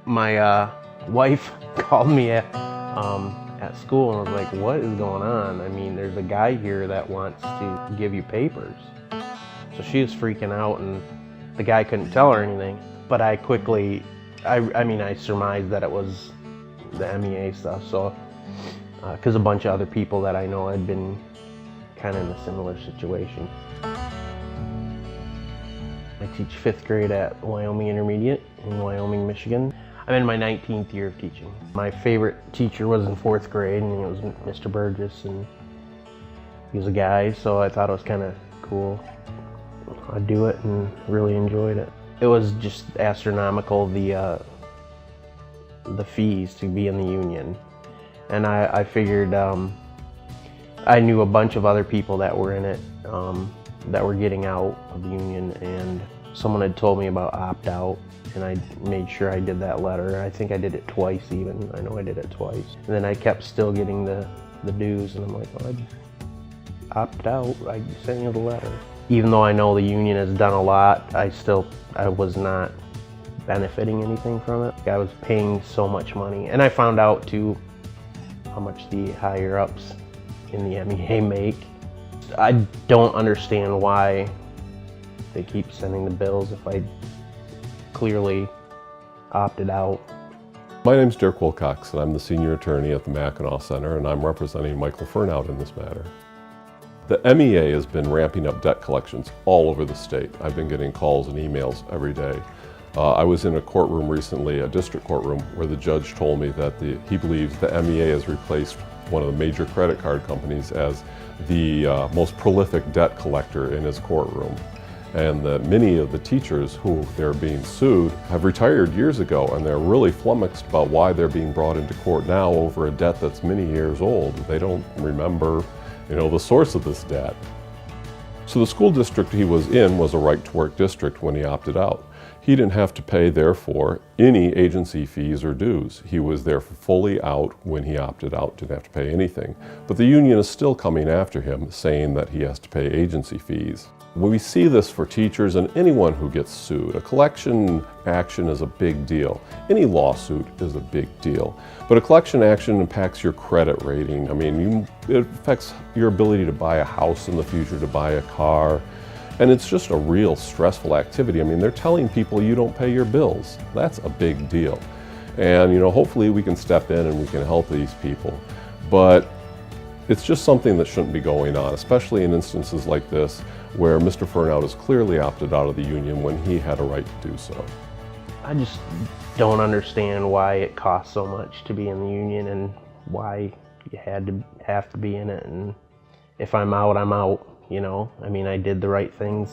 My wife called me at school and was like, what is going on? I mean, there's a guy here that wants to give you papers. So she was freaking out, and the guy couldn't tell her anything. But I quickly, I surmised that it was the MEA stuff. So, because a bunch of other people that I know had been kind of in a similar situation. I teach 5th grade at Wyoming Intermediate in Wyoming, Michigan. I'm in my 19th year of teaching. My favorite teacher was in 4th grade, and it was Mr. Burgess, and he was a guy, so I thought it was kind of cool. I'd do it and really enjoyed it. It was just astronomical, the fees to be in the union. And I figured I knew a bunch of other people that were in it that were getting out of the union, and someone had told me about opt-out, and I made sure I did that letter. I think I did it twice even. I know I did it twice. And then I kept still getting the dues, and I'm like, well, I'd opt out. I sent you the letter. Even though I know the union has done a lot, I was not benefiting anything from it. I was paying so much money. And I found out too how much the higher ups in the MEA make. I don't understand why they keep sending the bills if I clearly opted out. My name's Dirk Wilcox, and I'm the senior attorney at the Mackinac Center, and I'm representing Michael Furnout in this matter. The MEA has been ramping up debt collections all over the state. I've been getting calls and emails every day. I was in a courtroom recently, a district courtroom, where the judge told me that he believes the MEA has replaced one of the major credit card companies as the most prolific debt collector in his courtroom. And that many of the teachers who they're being sued have retired years ago, and they're really flummoxed about why they're being brought into court now over a debt that's many years old. They don't remember, the source of this debt. So the school district he was in was a right-to-work district when he opted out. He didn't have to pay, therefore, any agency fees or dues. He was therefore fully out when he opted out, didn't have to pay anything. But the union is still coming after him, saying that he has to pay agency fees. When we see this for teachers and anyone who gets sued, a collection action is a big deal. Any lawsuit is a big deal. But a collection action impacts your credit rating. I mean, it affects your ability to buy a house in the future, to buy a car. And it's just a real stressful activity. I mean, they're telling people you don't pay your bills. That's a big deal. And, hopefully we can step in and we can help these people. But it's just something that shouldn't be going on, especially in instances like this, where Mr. Furnout has clearly opted out of the union when he had a right to do so. I just don't understand why it costs so much to be in the union and why you have to be in it. And if I'm out, I'm out. I mean, I did the right things.